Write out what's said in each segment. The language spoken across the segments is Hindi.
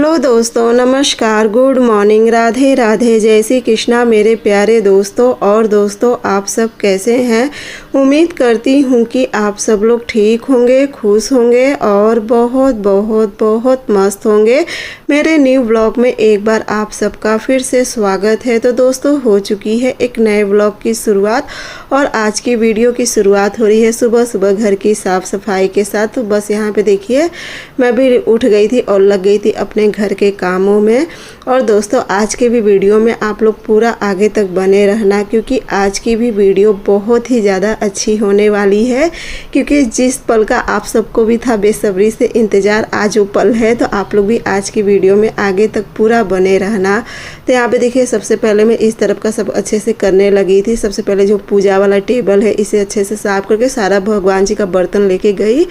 हेलो दोस्तों, नमस्कार, गुड मॉर्निंग, राधे राधे, जय श्री कृष्णा मेरे प्यारे दोस्तों। और दोस्तों, आप सब कैसे हैं? उम्मीद करती हूँ कि आप सब लोग ठीक होंगे, खुश होंगे और बहुत बहुत बहुत मस्त होंगे। मेरे न्यू ब्लॉग में एक बार आप सबका फिर से स्वागत है। तो दोस्तों, हो चुकी है एक नए ब्लॉग की शुरुआत और आज की वीडियो की शुरुआत हो रही है सुबह सुबह घर की साफ़ सफाई के साथ। तो बस यहाँ पे देखिए, मैं भी उठ गई थी और लग गई थी अपने घर के कामों में। और दोस्तों, आज के भी वीडियो में आप लोग पूरा आगे तक बने रहना, क्योंकि आज की भी वीडियो बहुत ही ज़्यादा अच्छी होने वाली है। क्योंकि जिस पल का आप सबको भी था बेसब्री से इंतज़ार, आज वो पल है। तो आप लोग भी आज की वीडियो में आगे तक पूरा बने रहना। तो यहाँ पे देखिए, सबसे पहले मैं इस तरफ का सब अच्छे से करने लगी थी। सबसे पहले जो पूजा वाला टेबल है, इसे अच्छे से साफ करके सारा भगवान जी का बर्तन लेके गई,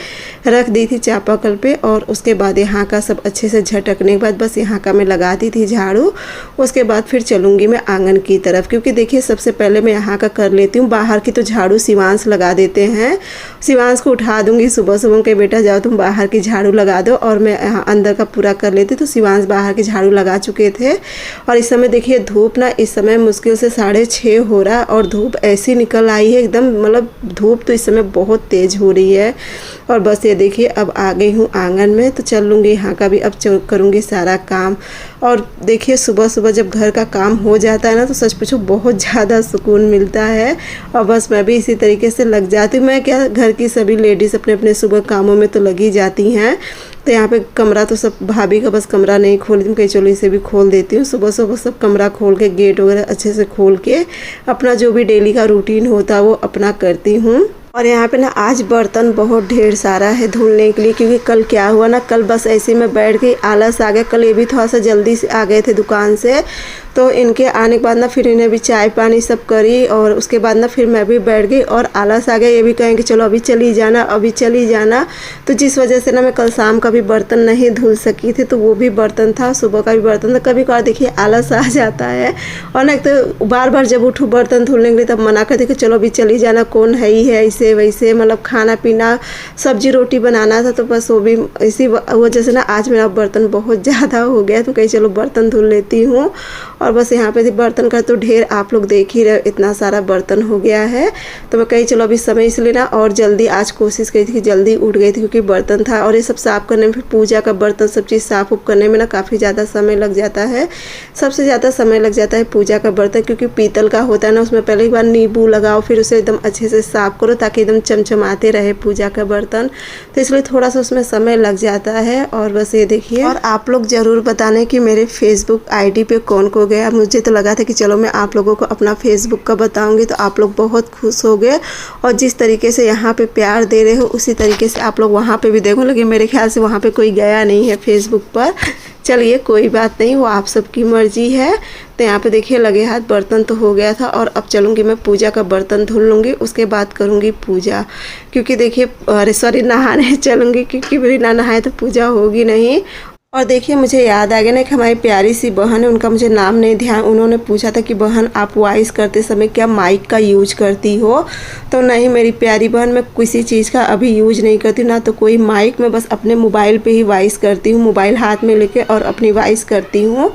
रख दी थी चापाकल पे। और उसके बाद यहाँ का सब अच्छे से झटकने के बाद बस यहाँ का मैं लगाती थी झाड़ू। उसके बाद फिर चलूँगी मैं आंगन की तरफ, क्योंकि देखिए सबसे पहले मैं यहाँ का कर लेती हूँ। बाहर की तो झाड़ू शिवांश लगा देते हैं। शिवांश को उठा दूँगी सुबह सुबह के, बेटा जाओ तुम बाहर की झाड़ू लगा दो, और मैं यहाँ अंदर का पूरा कर लेती। तो शिवांश बाहर की झाड़ू लगा चुके थे। और इस समय देखिए धूप ना, इस समय मुश्किल से 6:30 हो रहा है और धूप ऐसी निकल आई है एकदम, मतलब धूप तो इस समय बहुत तेज़ हो रही है। और बस ये देखिए, अब आ गई हूँ आंगन में। तो चल लूँगी यहाँ का भी, अब करूँगी सारा काम। और देखिए, सुबह सुबह जब घर का काम हो जाता है ना, तो सच पूछो बहुत ज़्यादा सुकून मिलता है। और बस मैं भी इसी तरीके से लग जाती हूँ। मैं क्या, घर की सभी लेडीज़ अपने अपने सुबह कामों में तो लगी जाती हैं। तो यहाँ पे कमरा तो सब, भाभी का बस कमरा नहीं खोली थी, कहीं चलो इसे भी खोल देती हूँ। सुबह सुबह सब कमरा खोल के, गेट वगैरह अच्छे से खोल के अपना जो भी डेली का रूटीन होता है वो अपना करती हूँ। और यहाँ पे ना आज बर्तन बहुत ढेर सारा है धुलने के लिए, क्योंकि कल क्या हुआ ना, कल बस ऐसे में बैठ गई, आलस आ गया। कल ये भी थोड़ा सा जल्दी से आ गए थे दुकान से। तो इनके आने के बाद ना फिर इन्हें भी चाय पानी सब करी, और उसके बाद ना फिर मैं भी बैठ गई और आलस आ गया। ये भी कहें कि चलो अभी चली जाना, अभी चली जाना। तो जिस वजह से ना मैं कल शाम का भी बर्तन नहीं धुल सकी थी। तो वो भी बर्तन था, सुबह का भी बर्तन था। कभी कभार देखिए आलस आ जाता है, और ना तो बार बार जब उठूँ बर्तन धुलने के लिए तब मना करती कि चलो अभी चली जाना, कौन है ही है, ऐसे वैसे मतलब खाना पीना सब्जी रोटी बनाना था। तो बस वो भी इसी वजह से ना आज मेरा बर्तन बहुत ज़्यादा हो गया। तो कहीं चलो बर्तन धुल लेती हूँ। और बस यहाँ पे बर्तन का तो ढेर आप लोग देख ही रहे, इतना सारा बर्तन हो गया है। तो मैं कहीं चलो अभी समय इसलिए ना और जल्दी आज कोशिश करी थी कि जल्दी उठ गई थी, क्योंकि बर्तन था। और ये सब साफ़ करने में, फिर पूजा का बर्तन सब चीज़ साफ़ उप करने में ना काफ़ी ज़्यादा समय लग जाता है। सबसे ज़्यादा समय लग जाता है पूजा का बर्तन, क्योंकि पीतल का होता है ना, उसमें पहले एक बार नींबू लगाओ, फिर उसे एकदम अच्छे से साफ़ करो ताकि एकदम चमचमाते रहे पूजा का बर्तन। तो इसलिए थोड़ा सा उसमें समय लग जाता है। और बस ये देखिए, और आप लोग ज़रूर बताने कि मेरे फेसबुक आईडी पे कौन को गया। मुझे तो लगा था कि चलो मैं आप लोगों को अपना फेसबुक का बताऊंगी, तो आप लोग बहुत खुश हो गए। और जिस तरीके से यहाँ पे प्यार दे रहे हो, उसी तरीके से आप लोग वहाँ पे भी देखो। लेकिन मेरे ख्याल से वहाँ पे कोई गया नहीं है फेसबुक पर। चलिए कोई बात नहीं, वो आप सबकी मर्जी है। तो यहाँ पे देखिए, लगे हाथ बर्तन तो हो गया था। और अब चलूँगी मैं पूजा का बर्तन धुल लूँगी, उसके बाद करूँगी पूजा। क्योंकि देखिए, अरे सॉरी, नहाने चलूँगी, क्योंकि मेरी ना नहाए तो पूजा होगी नहीं। और देखिए, मुझे याद आ गया ना कि हमारी प्यारी सी बहन है, उनका मुझे नाम नहीं ध्यान। उन्होंने पूछा था कि बहन आप वॉइस करते समय क्या माइक का यूज करती हो? तो नहीं मेरी प्यारी बहन, मैं किसी चीज़ का अभी यूज नहीं करती, ना तो कोई माइक। मैं बस अपने मोबाइल पे ही वॉइस करती हूँ, मोबाइल हाथ में लेके और अपनी वॉइस करती हूँ।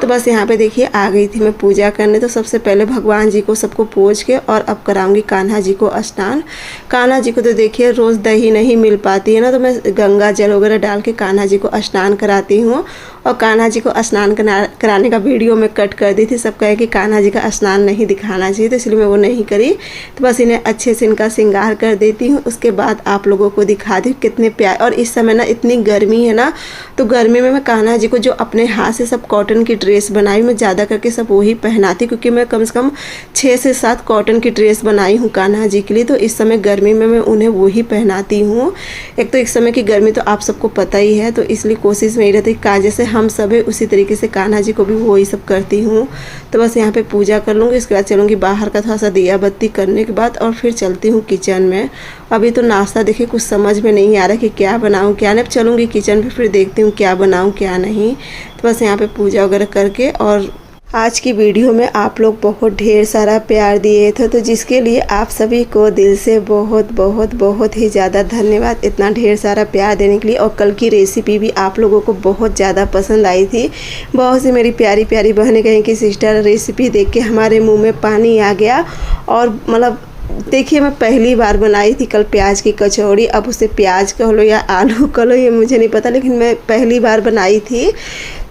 तो बस यहाँ पे देखिए आ गई थी मैं पूजा करने। तो सबसे पहले भगवान जी को सबको पूज के, और अब कराऊंगी कान्हा जी को स्नान। कान्हा जी को तो देखिए रोज़ दही नहीं मिल पाती है ना, तो मैं गंगा जल वगैरह डाल के कान्हा जी को स्नान कराती हूँ। और कान्हा जी को स्नान कराने का वीडियो मैं कट कर दी थी। सब कहे कि कान्हा जी का स्नान नहीं दिखाना चाहिए, तो इसलिए मैं वो नहीं करी। तो बस इन्हें अच्छे से इनका श्रृंगार कर देती हूँ। उसके बाद आप लोगों को दिखा दी कितने प्यार। और इस समय ना इतनी गर्मी है ना, तो गर्मी में मैं कान्हा जी को जो अपने हाथ से सब कॉटन की ड्रेस बनाई, मैं ज़्यादा करके सब वही पहनाती, क्योंकि मैं कम से कम 6 से 7 कॉटन की ड्रेस बनाई हूँ कान्हा जी के लिए। तो इस समय गर्मी में मैं उन्हें वही पहनाती हूँ। एक तो इस समय की गर्मी तो आप सबको पता ही है, तो इसलिए कोशिश मेरी रहती है जैसे हम सब है उसी तरीके से कान्हा जी को भी वही सब करती हूँ। तो बस यहाँ पे पूजा कर लूँगी, इसके बाद चलूँगी बाहर का थोड़ा सा दिया बत्ती करने के बाद, और फिर चलती हूँ किचन में। अभी तो नाश्ता देखिए कुछ समझ में नहीं आ रहा कि क्या बनाऊँ क्या नहीं। चलूँगी किचन पे, फिर देखती हूँ क्या बनाऊँ क्या नहीं। तो बस यहाँ पे पूजा वगैरह करके और आज की वीडियो में आप लोग बहुत ढेर सारा प्यार दिए थे, तो जिसके लिए आप सभी को दिल से बहुत बहुत बहुत ही ज़्यादा धन्यवाद इतना ढेर सारा प्यार देने के लिए। और कल की रेसिपी भी आप लोगों को बहुत ज़्यादा पसंद आई थी। बहुत सी मेरी प्यारी प्यारी बहनें कहें कि सिस्टर रेसिपी देख के हमारे मुँह में पानी आ गया। और मतलब देखिए, मैं पहली बार बनाई थी कल प्याज की कचौड़ी। अब उसे प्याज कह लो या आलू कह लो, ये मुझे नहीं पता, लेकिन मैं पहली बार बनाई थी।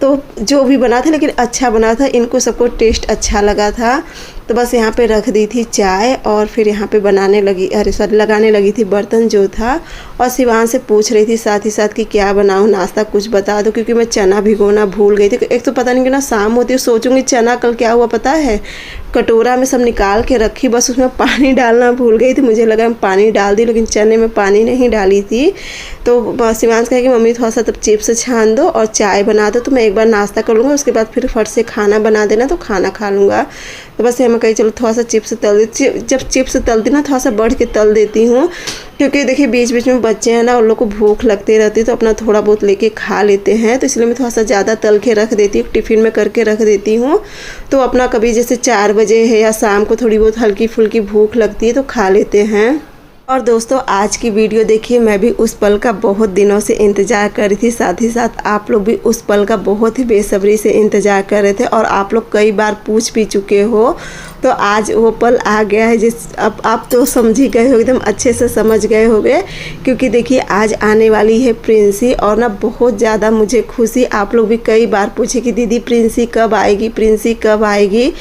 तो जो भी बना था लेकिन अच्छा बना था, इनको सबको टेस्ट अच्छा लगा था। तो बस यहाँ पे रख दी थी चाय और फिर यहाँ पे लगाने लगी थी बर्तन जो था। और शिवान से पूछ रही थी साथ ही साथ कि क्या बनाऊँ, नाश्ता कुछ बता दो, क्योंकि मैं चना भिगोना भूल गई थी। एक तो पता नहीं क्यों ना शाम होती है सोचूंगी चना कल क्या हुआ पता है, कटोरा में सब निकाल के रखी, बस उसमें पानी डालना भूल गई थी। मुझे लगा मैं पानी डाल दी, लेकिन चने में पानी नहीं डाली थी। तो शिवांश कहे कि मम्मी थोड़ा सा तब चिप्स छान दो और चाय बना दो, तो मैं एक बार नाश्ता कर लूँगा, उसके बाद फिर फट से खाना बना देना तो खाना खा लूँगा। तो बस मैं कही चलो थोड़ा सा चिप्स तल देती, जब चिप्स तलती ना थोड़ा सा बढ़ के तल देती हूँ, क्योंकि देखिए बीच बीच में बच्चे हैं ना, उन लोग को भूख लगती रहती है, तो अपना थोड़ा बहुत लेके खा लेते हैं। तो इसलिए मैं थोड़ा सा ज़्यादा तल के रख देती हूँ, टिफ़िन में करके रख देती हूँ। तो अपना कभी जैसे 4 बजे है या शाम को थोड़ी बहुत हल्की फुल्की भूख लगती है तो खा लेते हैं। और दोस्तों आज की वीडियो देखिए, मैं भी उस पल का बहुत दिनों से इंतज़ार कर रही थी, साथ ही साथ आप लोग भी उस पल का बहुत ही बेसब्री से इंतज़ार कर रहे थे। और आप लोग कई बार पूछ भी चुके हो, तो आज वो पल आ गया है। अब आप तो समझ ही गए हो, एकदम अच्छे से समझ गए होंगे, क्योंकि देखिए आज आने वाली है प्रिंसी। और ना बहुत ज़्यादा मुझे खुशी, आप लोग भी कई बार पूछे कि दीदी प्रिंसी कब आएगी, प्रिंसी कब आएगी।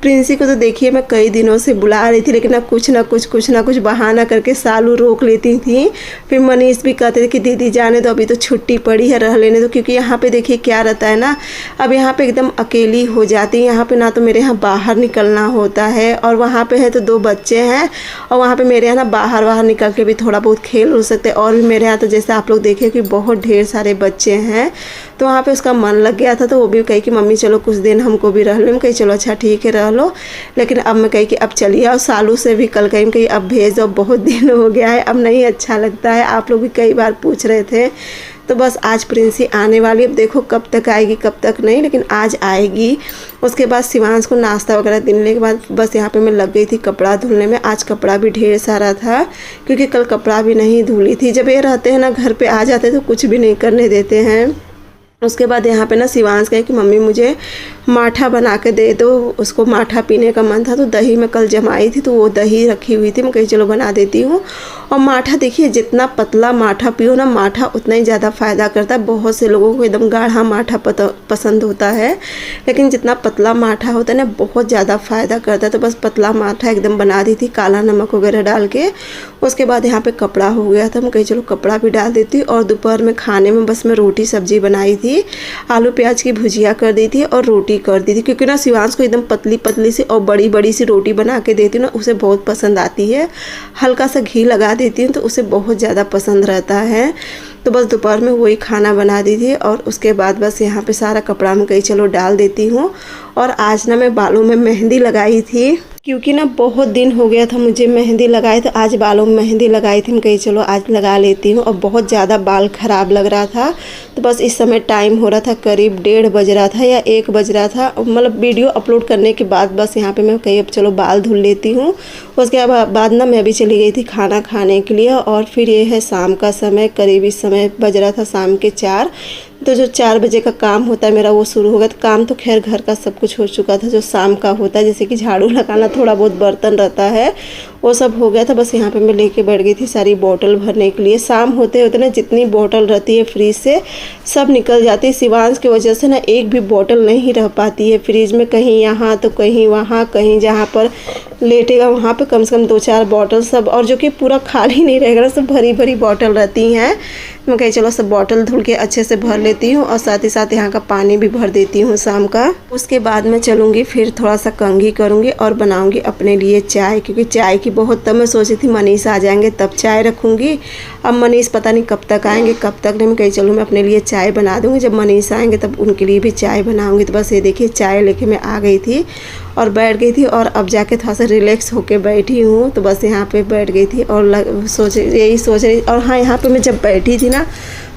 प्रिंसी को तो देखिए मैं कई दिनों से बुला रही थी, लेकिन ना कुछ ना कुछ बहाना करके सालू रोक लेती थी। फिर मनीष भी कहते थे कि दीदी जाने दो, अभी तो छुट्टी पड़ी है, रह लेने दो। क्योंकि यहाँ पे देखिए क्या रहता है ना, अब यहाँ पे एकदम अकेली हो जाती है। यहाँ पे ना तो मेरे यहाँ बाहर निकलना होता है, और वहाँ पे है तो 2 बच्चे हैं, और वहाँ पे मेरे यहाँ ना बाहर निकल के भी थोड़ा बहुत खेल हो सकते हैं। और भी मेरे यहाँ तो जैसे आप लोग देखे कि बहुत ढेर सारे बच्चे हैं, तो वहाँ पे उसका मन लग गया था। तो वो भी कही कि मम्मी चलो कुछ दिन हमको भी रह लो। मैं कही चलो अच्छा ठीक है रह लो, लेकिन अब मैं कही कि अब चलिए। और सालू से भी कल कही अब भेज दो, बहुत दिन हो गया है, अब नहीं अच्छा लगता है। आप लोग भी कई बार पूछ रहे थे। तो बस आज प्रिंसी आने वाली, अब देखो कब तक आएगी कब तक नहीं, लेकिन आज आएगी। उसके बाद शिवांश को नाश्ता वगैरह देने के बाद बस यहाँ पे मैं लग गई थी कपड़ा धुलने में। आज कपड़ा भी ढेर सारा था, क्योंकि कल कपड़ा भी नहीं धुली थी। जब ये रहते हैं ना घर पे आ जाते तो कुछ भी नहीं करने देते हैं। उसके बाद यहाँ पे ना शिवांश कहे कि मम्मी मुझे माठा बना के दे दो, उसको माठा पीने का मन था। तो दही मैं कल जमाई थी, तो वो दही रखी हुई थी, मैं कही चलो बना देती हूँ। और माठा देखिए जितना पतला माठा पियो ना, माठा उतना ही ज़्यादा फ़ायदा करता है। बहुत से लोगों को एकदम गाढ़ा माठा पसंद होता है, लेकिन जितना पतला माठा होता है ना बहुत ज़्यादा फ़ायदा करता है। तो बस पतला माठा एकदम बना दी थी काला नमक वगैरह डाल के। उसके बाद यहाँ पे कपड़ा हो गया था, मैं कही चलो कपड़ा भी डाल देती। और दोपहर में खाने में बस मैं रोटी सब्जी बनाई थी, आलू प्याज की भुजिया कर दी थी और रोटी कर दी थी। क्योंकि ना शिवांश को एकदम पतली पतली सी और बड़ी बड़ी सी रोटी बना के देती हूँ ना, उसे बहुत पसंद आती है। हल्का सा घी लगा देती हूँ तो उसे बहुत ज़्यादा पसंद रहता है। तो बस दोपहर में वही खाना बना दी थी। और उसके बाद बस यहाँ पे सारा कपड़ा में कही चलो डाल देती हूँ। और आज ना मैं बालों में मेहंदी लगाई थी, क्योंकि ना बहुत दिन हो गया था मुझे मेहंदी लगाए, तो आज बालों में मेहंदी लगाई थी। मैं कही चलो आज लगा लेती हूँ। और बहुत ज़्यादा बाल ख़राब लग रहा था, तो बस इस समय टाइम हो रहा था करीब 1:30 बज रहा था या 1 बज रहा था, मतलब वीडियो अपलोड करने के बाद बस यहाँ पे मैं कही अब चलो बाल धुल लेती हूँ। उसके बाद ना मैं भी चली गई थी खाना खाने के लिए। और फिर ये है शाम का समय, करीब इस समय बज रहा था शाम के 4। तो जो 4 बजे का काम होता है मेरा वो शुरू हो गया। तो काम तो खैर घर का सब कुछ हो चुका था, जो शाम का होता है जैसे कि झाड़ू लगाना, थोड़ा बहुत बर्तन रहता है, वो सब हो गया था। बस यहाँ पे मैं लेके बैठ गई थी सारी बोतल भरने के लिए। शाम होते होते ना जितनी बोतल रहती है फ्रिज से सब निकल जाती है। शिवांश की वजह से ना एक भी बोतल नहीं रह पाती है फ्रिज में, कहीं यहाँ तो कहीं वहाँ, कहीं जहाँ पर लेटेगा वहाँ पे कम से कम 2-4 बोतल सब, और जो कि पूरा खाली नहीं रहेगा, सब भरी भरी बोतल रहती हैं। मैं कही चलो सब बोतल धुल के अच्छे से भर लेती हूँ, और साथ ही साथ यहाँ का पानी भी भर देती हूँ शाम का। उसके बाद मैं चलूँगी फिर थोड़ा सा कंघी करूँगी और बनाऊँगी अपने लिए चाय, क्योंकि चाय की बहुत तब मैं सोची थी मनीष आ जाएंगे तब चाय रखूँगी। अब मनीष पता नहीं कब तक आएंगे कब तक नहीं। मैं कही चलो मैं अपने लिए चाय बना दूँगी, जब मनीष आएंगे तब उनके लिए भी चाय बनाऊँगी। तो बस ये देखिए चाय लेके मैं आ गई थी। और बैठ गई थी और अब जाके थोड़ा सा रिलैक्स होके बैठी हूँ। तो बस यहाँ पे बैठ गई थी और यही सोच रही। और हाँ, यहाँ पे मैं जब बैठी थी ना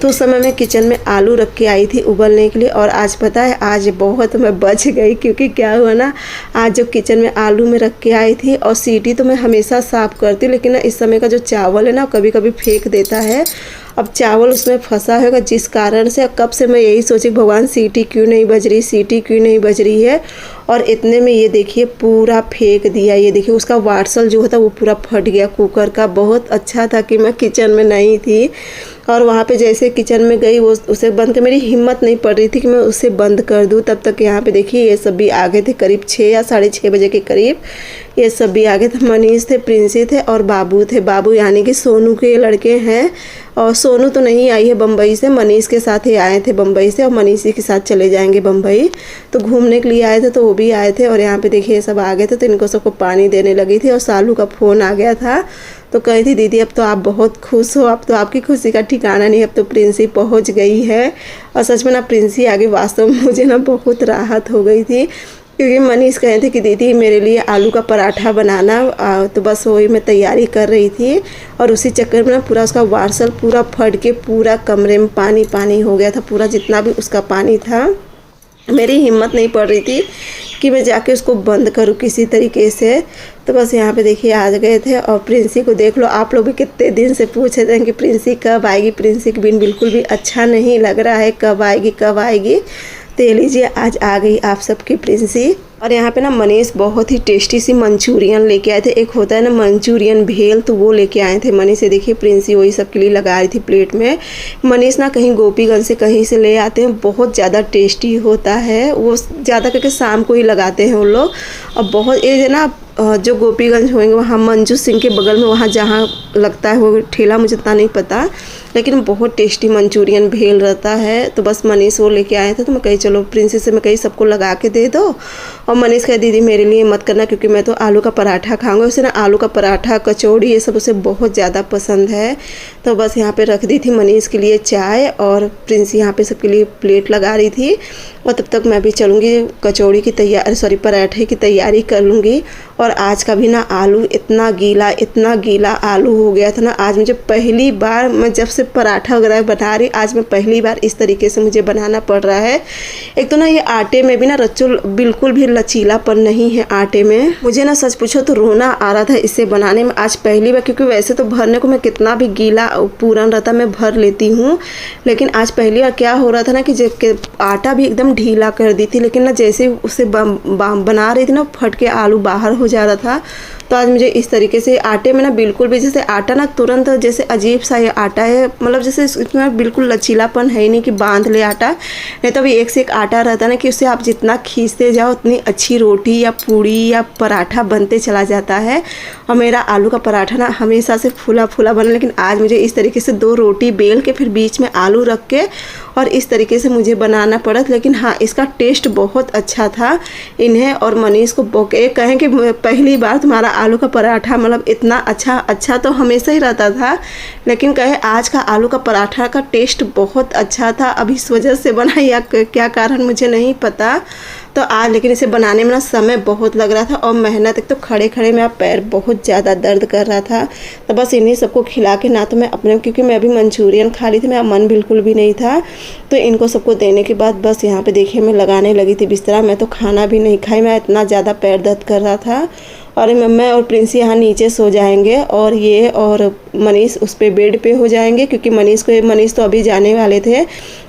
तो उस समय मैं किचन में आलू रख के आई थी उबलने के लिए। और आज पता है, आज बहुत मैं बच गई, क्योंकि क्या हुआ ना, आज जो किचन में आलू में रख के आई थी और सीटी तो मैं हमेशा साफ़ करती हूँ, लेकिन ना इस समय का जो चावल है ना कभी कभी फेंक देता है। अब चावल उसमें फंसा होगा, जिस कारण से कब से मैं यही सोची भगवान सीटी क्यों नहीं बज रही, सीटी क्यों नहीं बज रही है। और इतने में ये देखिए पूरा फेंक दिया। ये देखिए उसका वार्सल जो होता वो पूरा फट गया कुकर का। बहुत अच्छा था कि मैं किचन में नहीं थी। और वहाँ पे जैसे किचन में गई वो उसे बंद कर, मेरी हिम्मत नहीं पड़ रही थी कि मैं उसे बंद कर दूँ। तब तक यहाँ पे देखिए ये सब भी आ गए थे, करीब 6 या 6:30 बजे के करीब ये सब भी आ गए थे। मनीष थे, प्रिंसी थे और बाबू थे। बाबू यानी कि सोनू के लड़के हैं। और सोनू तो नहीं आई है बम्बई से, मनीष के साथ ही आए थे बम्बई से, और मनीष के साथ चले जाएंगे बम्बई। तो घूमने के लिए आए थे, तो वो भी आए थे। और यहाँ पे देखिए ये सब आ गए थे, तो इनको सबको पानी देने लगी थी। और सालू का फ़ोन आ गया था, तो कही थी दीदी अब तो आप बहुत खुश हो, अब तो आपकी खुशी का ठिकाना नहीं, अब तो प्रिंसी पहुँच गई है। और सच में ना प्रिंसी आगे वास्तव में मुझे ना बहुत राहत हो गई थी, क्योंकि मनीष कहे थे कि दीदी मेरे लिए आलू का पराठा बनाना। तो बस वही मैं तैयारी कर रही थी। और उसी चक्कर में ना पूरा उसका वार्सल पूरा फट के पूरा कमरे में पानी पानी हो गया था, पूरा जितना भी उसका पानी था। मेरी हिम्मत नहीं पड़ रही थी कि मैं जाके उसको बंद करूँ किसी तरीके से। तो बस यहाँ पे देखिए आ गए थे। और प्रिंसी को देख लो, आप लोग भी कितने दिन से पूछ रहे थे कि प्रिंसी कब आएगी। प्रिंसी की बिन बिल्कुल भी अच्छा नहीं लग रहा है, कब आएगी कब आएगी। तो ये लीजिए आज आ गई आप सबकी प्रिंसी। और यहाँ पे ना मनीष बहुत ही टेस्टी सी मंचूरियन लेके आए थे। एक होता है ना मंचूरियन भेल, तो वो लेके आए थे मनीष से। देखिए प्रिंसी वही सब के लिए लगा रही थी प्लेट में। मनीष ना कहीं गोपीगंज से कहीं से ले आते हैं, बहुत ज़्यादा टेस्टी होता है। वो ज़्यादा करके शाम को ही लगाते हैं उन लोग। और बहुत ये है ना जो गोपीगंज होंगे वहाँ मंजू सिंह के बगल में वहाँ जहाँ लगता है वो ठेला, मुझे इतना नहीं पता, लेकिन बहुत टेस्टी मंचूरियन भेल रहता है। तो बस मनीष वो लेके आए थे। तो मैं कही चलो प्रिंसी से मैं कही सबको लगा के दे दो। और मनीष कहे दीदी मेरे लिए मत करना, क्योंकि मैं तो आलू का पराठा खाऊंगा। उसे ना आलू का पराठा कचौड़ी ये सब उसे बहुत ज़्यादा पसंद है। तो बस यहाँ पे रख दी थी मनीष के लिए चाय, और प्रिंसी यहाँ पे सबके लिए प्लेट लगा रही थी। और तब तक मैं भी चलूँगी कचौड़ी की तैयारी, पराठे की तैयारी कर लूँगी। और आज का भी ना आलू इतना गीला आलू हो गया था ना। आज मुझे पहली बार, मैं जब से पराठा वगैरह बना रही, आज मैं पहली बार इस तरीके से मुझे बनाना पड़ रहा है। एक तो ना ये आटे में भी ना रच्चो बिल्कुल भी लचीलापन नहीं है आटे में। मुझे ना सच पूछो तो रोना आ रहा था इसे बनाने में आज पहली बार, क्योंकि वैसे तो भरने को मैं कितना भी गीला पूरन रहता मैं भर लेती हूँ, लेकिन आज पहली बार क्या हो रहा था ना कि आटा भी एकदम ढीला कर दी थी, लेकिन ना जैसे उसे बना रही थी ना फट के आलू बाहर हो जा रहा था। तो आज मुझे इस तरीके से आटे में ना बिल्कुल भी, जैसे आटा ना तुरंत जैसे अजीब सा ये आटा है, मतलब जैसे इसमें बिल्कुल लचीलापन है ही नहीं कि बांध ले आटा। नहीं तो अभी एक से एक आटा रहता है ना कि उससे आप जितना खींचते जाओ उतनी अच्छी रोटी या पूड़ी या पराठा बनते चला जाता है। और मेरा आलू का पराठा ना हमेशा से फूला फूला बना, लेकिन आज मुझे इस तरीके से 2 रोटी बेल के फिर बीच में आलू रख के और इस तरीके से मुझे बनाना पड़ा। लेकिन हाँ, इसका टेस्ट बहुत अच्छा था। इन्हें और मनीष को कहें कि पहली बार तुम्हारा आलू का पराठा मतलब इतना अच्छा तो हमेशा ही रहता था, लेकिन कहे आज का आलू का पराठा का टेस्ट बहुत अच्छा था। अब इस वजह से बना या क्या कारण मुझे नहीं पता। तो आज लेकिन इसे बनाने में ना समय बहुत लग रहा था और मेहनत, एक तो खड़े खड़े मेरा पैर बहुत ज़्यादा दर्द कर रहा था। तो बस इन्हीं सबको खिला के ना तो मैं अपने, क्योंकि मैं अभी मंचूरियन खा ली थी, मेरा मन बिल्कुल भी नहीं था। तो इनको सबको देने के बाद बस यहाँ पे देखिए मैं लगाने लगी थी बिस्तरा। मैं तो खाना भी नहीं खाई, मैं इतना ज़्यादा पैर दर्द कर रहा था। और मैं और प्रिंसी यहाँ नीचे सो जाएंगे और ये और मनीष उस पे बेड पे हो जाएंगे, क्योंकि मनीष तो अभी जाने वाले थे।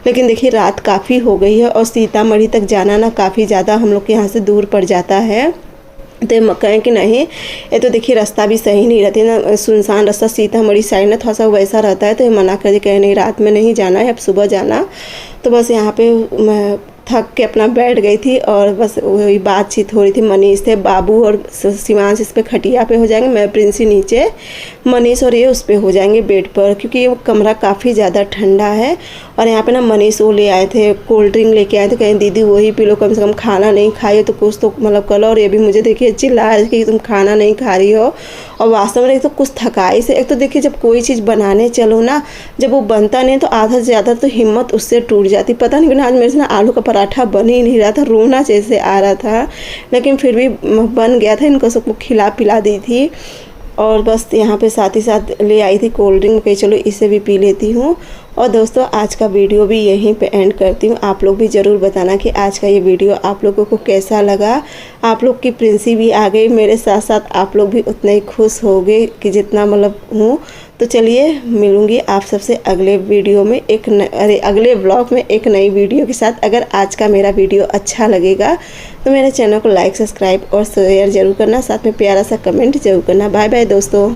लेकिन देखिए रात काफ़ी हो गई है और सीतामढ़ी तक जाना ना काफ़ी ज़्यादा हम लोग के यहाँ से दूर पड़ जाता है। तो कहें कि नहीं, ये तो देखिए रास्ता भी सही नहीं रहती ना, सुनसान रास्ता सीतामढ़ी साइड ना थोड़ा सा वैसा रहता है। तो ये मना कर दी, कहे नहीं रात में नहीं जाना है, अब सुबह जाना। तो बस यहाँ पे मैं थक के अपना बैठ गई थी और बस वही बातचीत हो रही थी। मनीष थे, बाबू और शिवांश इस पे खटिया पे हो जाएंगे, मैं प्रिंसी नीचे, मनीष और ये उस पे हो जाएंगे बेड पर, क्योंकि ये कमरा काफ़ी ज़्यादा ठंडा है। और यहाँ पे ना मनीष वो ले आए थे, कोल्ड ड्रिंक लेके आए थे, कहें दीदी वही पी लो, कम से कम खाना नहीं खाई हो तो कुछ तो मतलब कर लो। और ये भी मुझे देखिए चिल्ला रही कि तुम खाना नहीं खा रही हो। और वास्तव में एक तो कुछ थकाई से, एक तो देखिए जब कोई चीज़ बनाने चलो ना, जब वो बनता नहीं तो आधा से ज़्यादा तो हिम्मत उससे टूट जाती। पता नहीं आज मेरे से ना आलू का पराठा बन ही नहीं रहा था, रोना जैसे आ रहा था, लेकिन फिर भी बन गया था। इनको सबको खिला पिला दी थी और बस यहाँ पे साथ ही साथ ले आई थी कोल्ड ड्रिंक कि चलो इसे भी पी लेती हूँ। और दोस्तों आज का वीडियो भी यहीं पे एंड करती हूँ। आप लोग भी ज़रूर बताना कि आज का ये वीडियो आप लोगों को कैसा लगा। आप लोग की प्रिंसी भी आ गई मेरे साथ साथ, आप लोग भी उतने ही खुश हो गए कि जितना मतलब हूँ। तो चलिए मिलूँगी आप सबसे अगले वीडियो में अगले ब्लॉग में एक नई वीडियो के साथ। अगर आज का मेरा वीडियो अच्छा लगेगा तो मेरे चैनल को लाइक, सब्सक्राइब और शेयर ज़रूर करना, साथ में प्यारा सा कमेंट ज़रूर करना। बाय बाय दोस्तों।